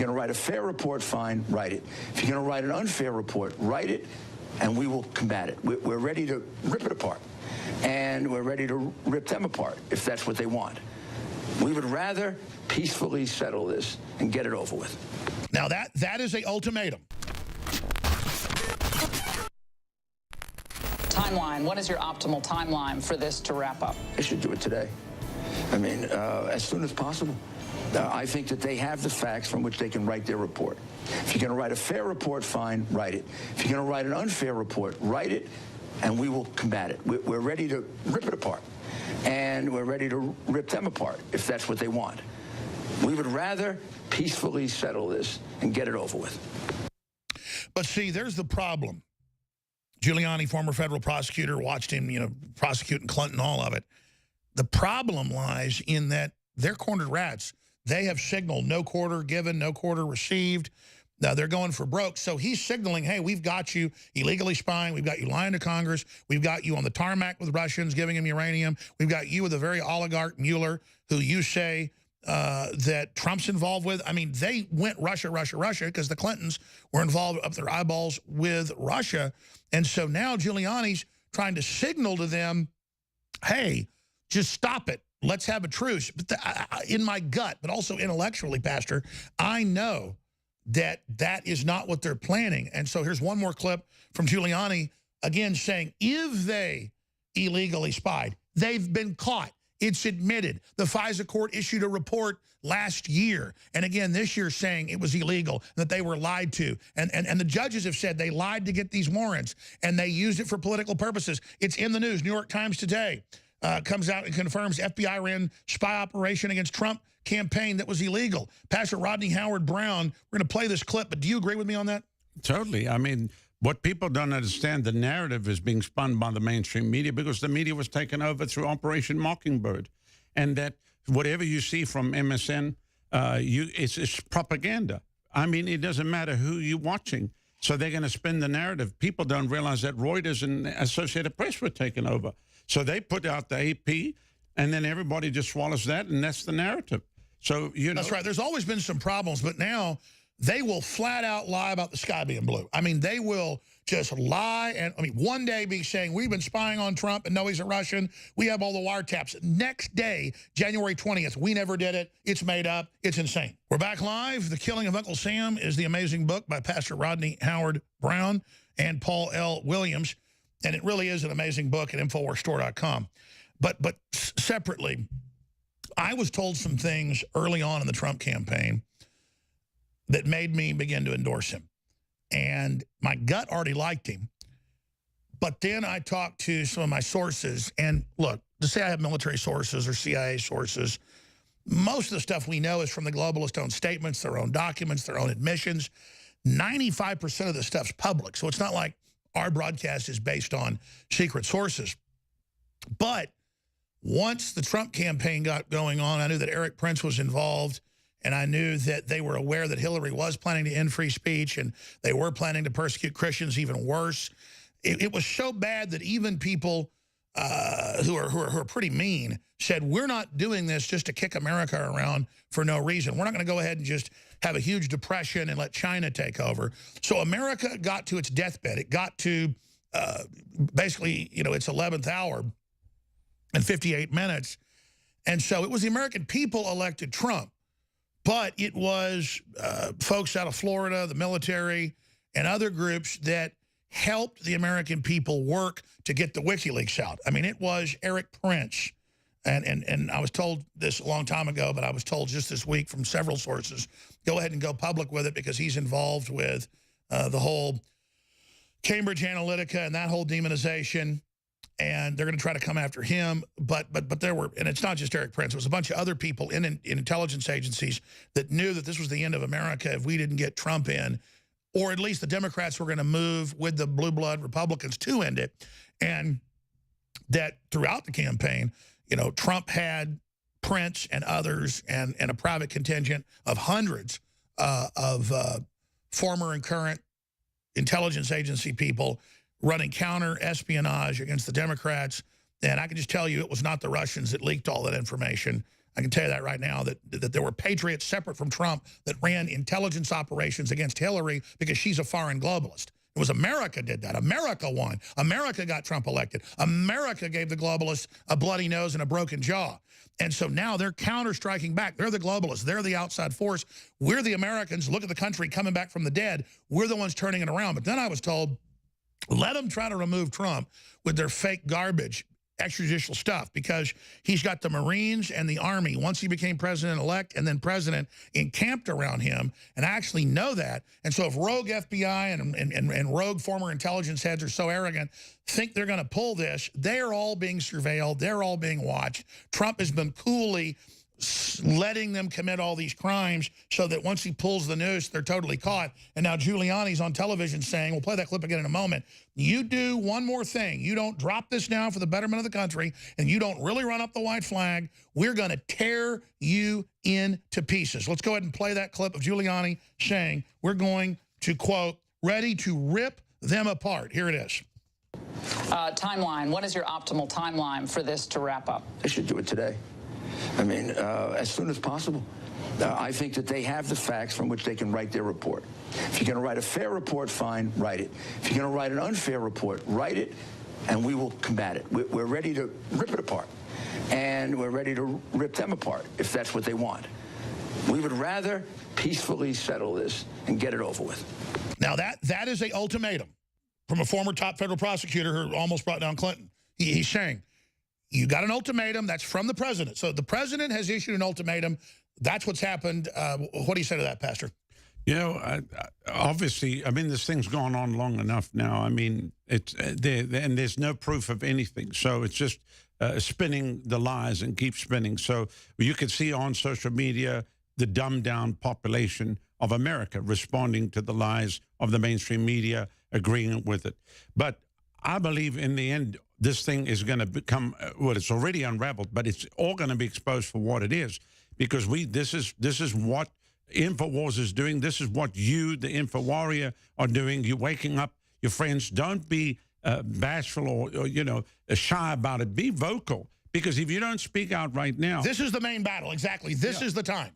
you're going to write a fair report, fine, write it. If you're going to write an unfair report, write it, and we will combat it. We're ready to rip it apart, and we're ready to rip them apart if that's what they want. We would rather peacefully settle this and get it over with. Now, that is an ultimatum. Timeline. What is your optimal timeline for this to wrap up? They should do it today. I mean, as soon as possible. I think that they have the facts from which they can write their report. If you're going to write a fair report, fine, write it. If you're going to write an unfair report, write it, and we will combat it. We're ready to rip it apart, and we're ready to rip them apart if that's what they want. We would rather peacefully settle this and get it over with. But see, there's the problem. Giuliani, former federal prosecutor, watched him, prosecuting Clinton, all of it. The problem lies in that they're cornered rats. They have signaled no quarter given, no quarter received. Now they're going for broke. So he's signaling, hey, we've got you illegally spying. We've got you lying to Congress. We've got you on the tarmac with Russians, giving them uranium. We've got you with a very oligarch, Mueller, who you say that Trump's involved with. I mean, they went Russia, Russia, Russia because the Clintons were involved up their eyeballs with Russia. And so now Giuliani's trying to signal to them, hey, just stop it. Let's have a truce. But in my gut, but also intellectually, Pastor, I know that that is not what they're planning. And so here's one more clip from Giuliani, again, saying if they illegally spied, they've been caught. It's admitted. The FISA court issued a report last year. And again, this year saying it was illegal, that they were lied to. And the judges have said they lied to get these warrants, and they used it for political purposes. It's in the news. New York Times today comes out and confirms FBI ran spy operation against Trump campaign that was illegal. Pastor Rodney Howard-Browne, we're going to play this clip, but do you agree with me on that? Totally. I mean, what people don't understand, the narrative is being spun by the mainstream media because the media was taken over through Operation Mockingbird. And that whatever you see from MSN, it's propaganda. I mean, it doesn't matter who you're watching. So they're going to spin the narrative. People don't realize that Reuters and Associated Press were taken over. So they put out the AP, and then everybody just swallows that, and that's the narrative. So, That's right. There's always been some problems, but now they will flat out lie about the sky being blue. I mean, they will just lie. And I mean, one day be saying, we've been spying on Trump and no, he's a Russian. We have all the wiretaps. Next day, January 20th, we never did it. It's made up. It's insane. We're back live. The Killing of Uncle Sam is the amazing book by Pastor Rodney Howard-Browne and Paul L. Williams. And it really is an amazing book at InfoWarsStore.com. But separately, I was told some things early on in the Trump campaign that made me begin to endorse him. And my gut already liked him. But then I talked to some of my sources. And look, to say I have military sources or CIA sources, most of the stuff we know is from the globalists' own statements, their own documents, their own admissions. 95% of the stuff's public. So it's not like our broadcast is based on secret sources. But once the Trump campaign got going on, I knew that Eric Prince was involved, and I knew that they were aware that Hillary was planning to end free speech, and they were planning to persecute Christians even worse. It was so bad that even people who are pretty mean said, we're not doing this just to kick America around for no reason. We're not going to go ahead and just have a huge depression and let China take over. So America got to its deathbed. It got to basically, its 11th hour and 58 minutes. And so it was the American people elected Trump. But it was folks out of Florida, the military, and other groups that helped the American people work to get the WikiLeaks out. I mean, it was Eric Prince. And I was told this a long time ago, but I was told just this week from several sources, go ahead and go public with it because he's involved with the whole Cambridge Analytica and that whole demonization. And they're going to try to come after him. But there were, and it's not just Eric Prince, it was a bunch of other people in intelligence agencies that knew that this was the end of America if we didn't get Trump in, or at least the Democrats were going to move with the blue blood Republicans to end it. And that throughout the campaign, Trump had Prince and others and a private contingent of hundreds of former and current intelligence agency people running counter-espionage against the Democrats. And I can just tell you it was not the Russians that leaked all that information. I can tell you that right now, that there were patriots separate from Trump that ran intelligence operations against Hillary because she's a foreign globalist. It was America did that. America won. America got Trump elected. America gave the globalists a bloody nose and a broken jaw. And so now they're counter-striking back. They're the globalists. They're the outside force. We're the Americans. Look at the country coming back from the dead. We're the ones turning it around. But then I was told, let them try to remove Trump with their fake garbage extrajudicial stuff, because he's got the Marines and the Army, once he became president-elect and then president, encamped around him. And I actually know that. And so if rogue FBI and rogue former intelligence heads are so arrogant, think they're going to pull this, they're all being surveilled. They're all being watched. Trump has been coolly letting them commit all these crimes so that once he pulls the noose, they're totally caught. And now Giuliani's on television saying, we'll play that clip again in a moment, you do one more thing. You don't drop this now for the betterment of the country, and you don't really run up the white flag, we're going to tear you into pieces. Let's go ahead and play that clip of Giuliani saying, we're going to, quote, ready to rip them apart. Here it is. Timeline. What is your optimal timeline for this to wrap up? They should do it today. I mean, as soon as possible. I think that they have the facts from which they can write their report. If you're going to write a fair report, fine, write it. If you're going to write an unfair report, write it, and we will combat it. We're ready to rip it apart, and we're ready to rip them apart if that's what they want. We would rather peacefully settle this and get it over with. Now, that is a ultimatum from a former top federal prosecutor who almost brought down Clinton. He's saying, you got an ultimatum. That's from the president. So the president has issued an ultimatum. That's what's happened. What do you say to that, Pastor? You know, obviously, I mean, this thing's gone on long enough now. I mean, it's there, and there's no proof of anything. So it's just spinning the lies and keep spinning. So you could see on social media the dumbed-down population of America responding to the lies of the mainstream media, agreeing with it. But I believe in the end, this thing is going to become, well, it's already unraveled, but it's all going to be exposed for what it is, because this is what InfoWars is doing. This is what you, the Info Warrior, are doing. You're waking up your friends. Don't be bashful or, you know, shy about it. Be vocal, because if you don't speak out right now. This is the main battle. Exactly. This is the time.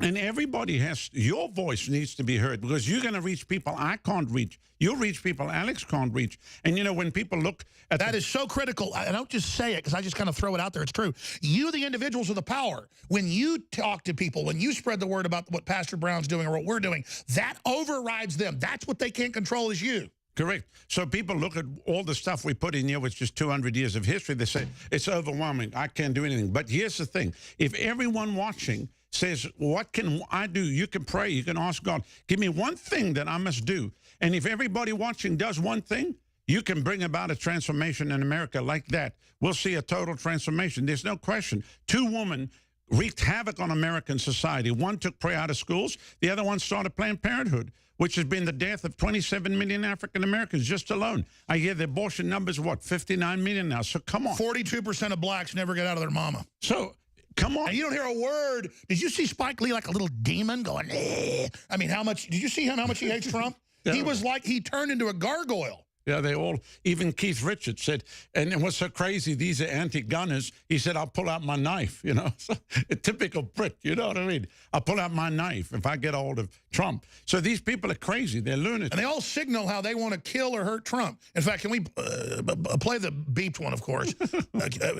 And everybody has, your voice needs to be heard, because you're going to reach people I can't reach. You'll reach people Alex can't reach. And, you know, when people look at that is so critical. I don't just say it because I just kind of throw it out there. It's true. You, the individuals, are the power. When you talk to people, when you spread the word about what Pastor Brown's doing or what we're doing, that overrides them. That's what they can't control, is you. Correct. So people look at all the stuff we put in here, which is 200 years of history. They say, it's overwhelming. I can't do anything. But here's the thing. If everyone watching says, what can I do? You can pray. You can ask God, give me one thing that I must do. And if everybody watching does one thing, you can bring about a transformation in America like that. We'll see a total transformation. There's no question. 2 women wreaked havoc on American society. One took prayer out of schools. The other one started Planned Parenthood, which has been the death of 27 million African Americans just alone. I hear the abortion numbers, what, 59 million now. So come on. 42% of blacks never get out of their mama. So come on. And you don't hear a word. Did you see Spike Lee like a little demon going, eh? I mean, did you see him, how much he hates Trump? Yeah. He was like, he turned into a gargoyle. Yeah, they all, even Keith Richards said, and what's so crazy, these are anti-gunners. He said, I'll pull out my knife, you know. So, a typical Brit, you know what I mean? I'll pull out my knife if I get a hold of Trump. So these people are crazy. They're lunatics. And they all signal how they want to kill or hurt Trump. In fact, can we play the beeped one, of course?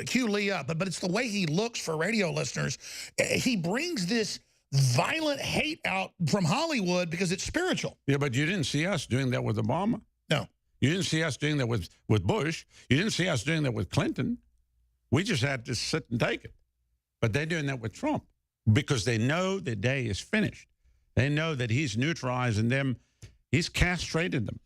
Cue Lee up. But it's the way he looks for radio listeners. He brings this violent hate out from Hollywood because it's spiritual. Yeah, but you didn't see us doing that with Obama. No. You didn't see us doing that with Bush. You didn't see us doing that with Clinton. We just had to sit and take it. But they're doing that with Trump because they know the day is finished. They know that he's neutralizing them. He's castrated them.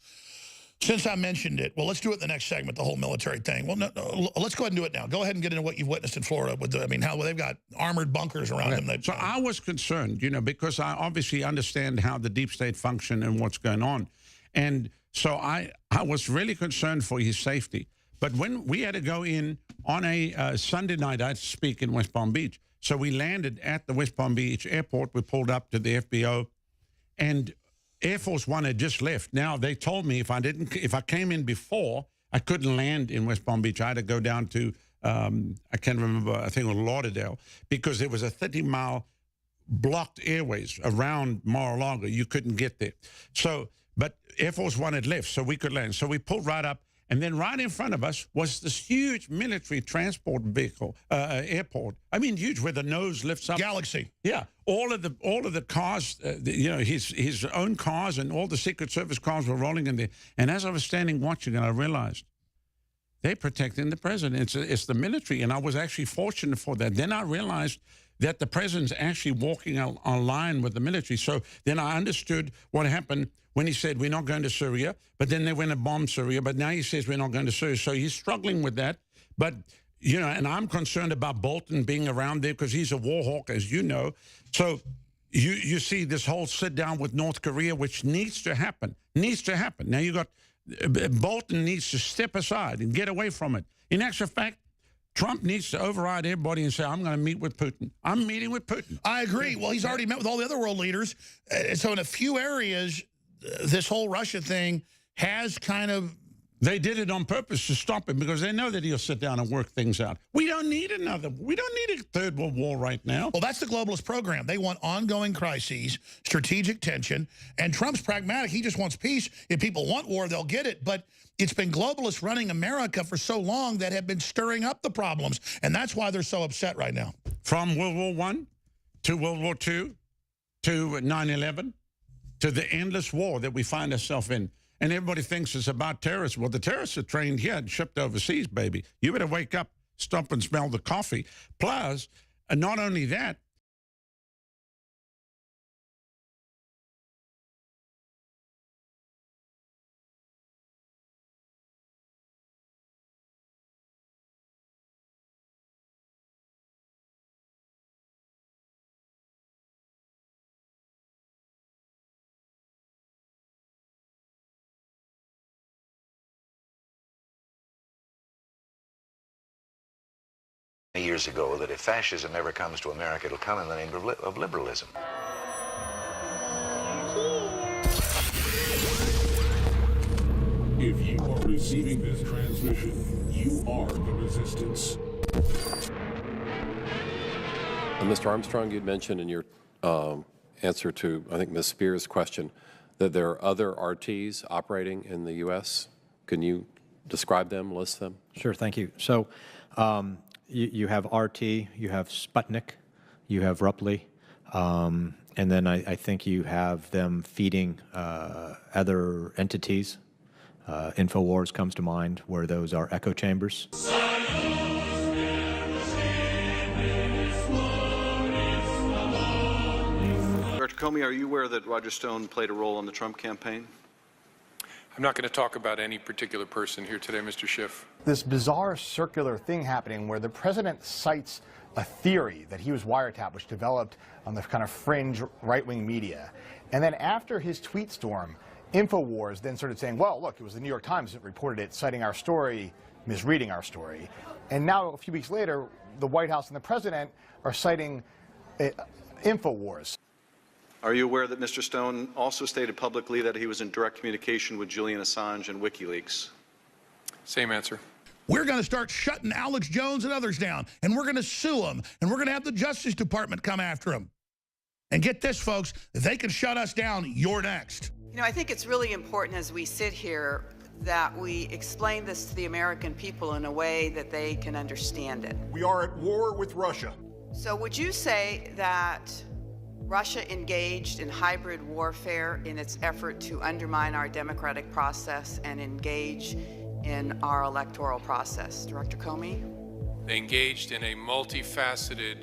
Since I mentioned it, well, let's do it in the next segment, the whole military thing. Well, no, let's go ahead and do it now. Go ahead and get into what you've witnessed in Florida. How they've got armored bunkers around them. So I was concerned, you know, because I obviously understand how the deep state function and what's going on. And so I was really concerned for his safety. But when we had to go in on a Sunday night, I had to speak in West Palm Beach. So we landed at the West Palm Beach airport. We pulled up to the FBO, and Air Force One had just left. Now they told me if I came in before, I couldn't land in West Palm Beach. I had to go down to I can't remember, I think it was Lauderdale, because there was a 30-mile blocked airways around Mar-a-Lago. You couldn't get there. So, but Air Force One had left, so we could land. So we pulled right up, and then right in front of us was this huge military transport vehicle, airport. I mean, huge, where the nose lifts up. Galaxy. Yeah, all of the cars, you know, his own cars and all the Secret Service cars were rolling in there. And as I was standing watching, and I realized they're protecting the president. It's the military, and I was actually fortunate for that. Then I realized that the president's actually walking on line with the military. So then I understood what happened when he said, we're not going to Syria, but then they went and bombed Syria, but now he says we're not going to Syria. So he's struggling with that. But, you know, and I'm concerned about Bolton being around there because he's a war hawk, as you know. So you see this whole sit down with North Korea, which needs to happen, Now you got, Bolton needs to step aside and get away from it. In actual fact, Trump needs to override everybody and say, I'm going to meet with Putin. I'm meeting with Putin. I agree. Well, he's already met with all the other world leaders. So in a few areas, this whole Russia thing has kind of... They did it on purpose to stop him because they know that he'll sit down and work things out. We don't need a third world war right now. Well, that's the globalist program. They want ongoing crises, strategic tension, and Trump's pragmatic. He just wants peace. If people want war, they'll get it. But it's been globalists running America for so long that have been stirring up the problems, and that's why they're so upset right now. From World War I to World War II to 9/11 to the endless war that we find ourselves in. And everybody thinks it's about terrorists. Well, the terrorists are trained here and shipped overseas, baby. You better wake up, stop and smell the coffee. Plus, not only that, years ago that if fascism ever comes to America, it'll come in the name of liberalism. If you are receiving this transmission, you are the resistance. Mr. Armstrong, you'd mentioned in your answer to, I think, Ms. Spears' question, that there are other RTs operating in the U.S. Can you describe them, list them? Sure, thank you. So you have RT, you have Sputnik, you have Ruppli, and then I think you have them feeding other entities. InfoWars comes to mind, where those are echo chambers. Dr. Comey, are you aware that Roger Stone played a role in the Trump campaign? I'm not going to talk about any particular person here today, Mr. Schiff. This bizarre circular thing happening where the president cites a theory that he was wiretapped, which developed on the kind of fringe right-wing media. And then after his tweet storm, InfoWars then started saying, well, look, it was the New York Times that reported it, citing our story, misreading our story. And now, a few weeks later, the White House and the president are citing InfoWars. Are you aware that Mr. Stone also stated publicly that he was in direct communication with Julian Assange and WikiLeaks? Same answer. We're going to start shutting Alex Jones and others down, and we're going to sue them, and we're going to have the Justice Department come after them. And get this, folks, if they can shut us down, you're next. You know, I think it's really important as we sit here that we explain this to the American people in a way that they can understand it. We are at war with Russia. So would you say that Russia engaged in hybrid warfare in its effort to undermine our democratic process and engage in our electoral process? Director Comey? They engaged in a multifaceted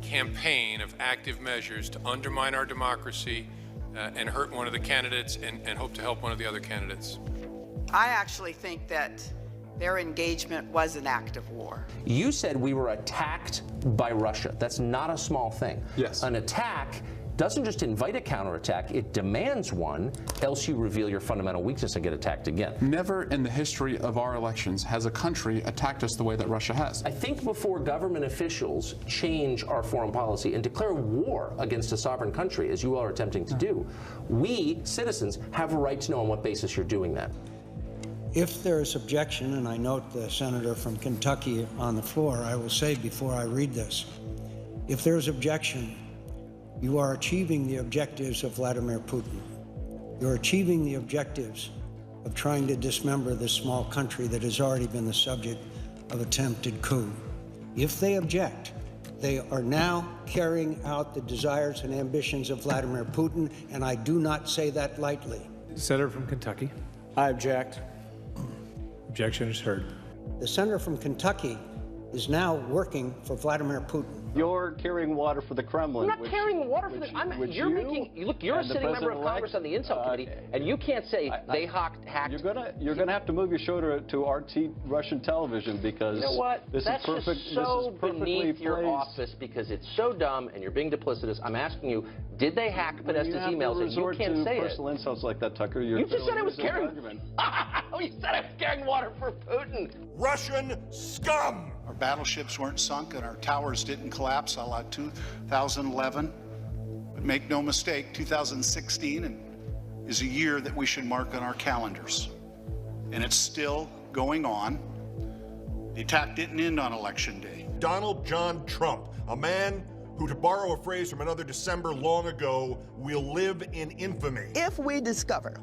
campaign of active measures to undermine our democracy and hurt one of the candidates and hope to help one of the other candidates. I actually think that their engagement was an act of war. You said we were attacked by Russia. That's not a small thing. Yes. An attack doesn't just invite a counterattack, it demands one, else you reveal your fundamental weakness and get attacked again. Never in the history of our elections has a country attacked us the way that Russia has. I think before government officials change our foreign policy and declare war against a sovereign country, as you all are attempting to do, we, citizens, have a right to know on what basis you're doing that. If there is objection, and I note the senator from Kentucky on the floor, I will say before I read this, if there is objection, you are achieving the objectives of Vladimir Putin. You're achieving the objectives of trying to dismember this small country that has already been the subject of attempted coup. If they object, they are now carrying out the desires and ambitions of Vladimir Putin, and I do not say that lightly. Senator from Kentucky. I object. Objection is heard. The senator from Kentucky is now working for Vladimir Putin. You're carrying water for the Kremlin. I'm not carrying water for the. You're a sitting member of Congress on the Intel Committee, and you can't say they hacked. You're gonna have to move your show to RT Russian television because you know what? That's just so beneath your office because it's so dumb and you're being duplicitous. I'm asking you, did they hack Podesta's emails? And you can't say it. Personal insults like that, Tucker. You just said I was carrying. You said I was carrying water for Putin. Russian scum. Our battleships weren't sunk and our towers didn't collapse a la 2011. But make no mistake, 2016 is a year that we should mark on our calendars. And it's still going on. The attack didn't end on Election Day. Donald John Trump, a man who, to borrow a phrase from another December long ago, will live in infamy. If we discover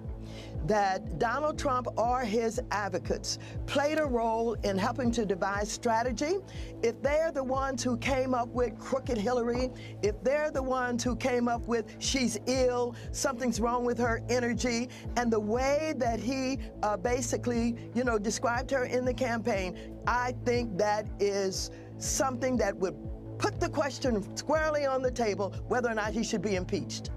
that Donald Trump or his advocates played a role in helping to devise strategy, if they're the ones who came up with crooked Hillary, if they're the ones who came up with she's ill, something's wrong with her energy, and the way that he basically, described her in the campaign, I think that is something that would put the question squarely on the table whether or not he should be impeached.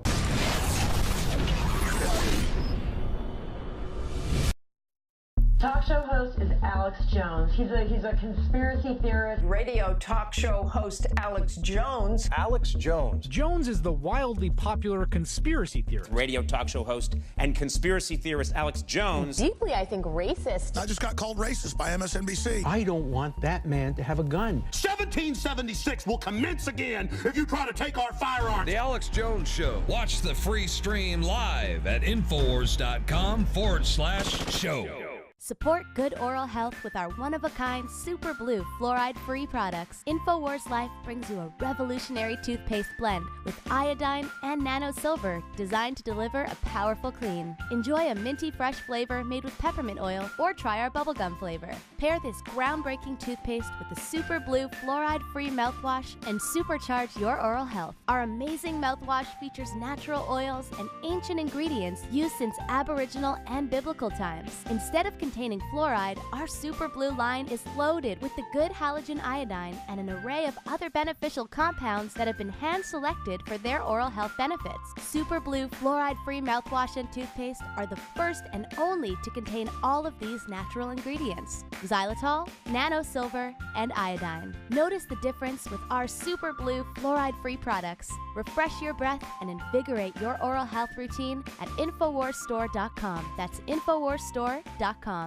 Talk show host is Alex Jones. He's a conspiracy theorist. Radio talk show host Alex Jones. Alex Jones. Jones is the wildly popular conspiracy theorist. Radio talk show host and conspiracy theorist Alex Jones. Deeply, I think, racist. I just got called racist by MSNBC. I don't want that man to have a gun. 1776 will commence again if you try to take our firearms. The Alex Jones Show. Watch the free stream live at Infowars.com/show. Support good oral health with our one-of-a-kind Super Blue fluoride-free products. InfoWars Life brings you a revolutionary toothpaste blend with iodine and nano silver designed to deliver a powerful clean. Enjoy a minty fresh flavor made with peppermint oil or try our bubblegum flavor. Pair this groundbreaking toothpaste with the Super Blue fluoride-free mouthwash and supercharge your oral health. Our amazing mouthwash features natural oils and ancient ingredients used since Aboriginal and biblical times. Instead of containing fluoride, our Super Blue line is loaded with the good halogen iodine and an array of other beneficial compounds that have been hand-selected for their oral health benefits. Super Blue fluoride-free mouthwash and toothpaste are the first and only to contain all of these natural ingredients: xylitol, nano silver, and iodine. Notice the difference with our Super Blue fluoride-free products. Refresh your breath and invigorate your oral health routine at InfoWarsStore.com. That's InfoWarsStore.com.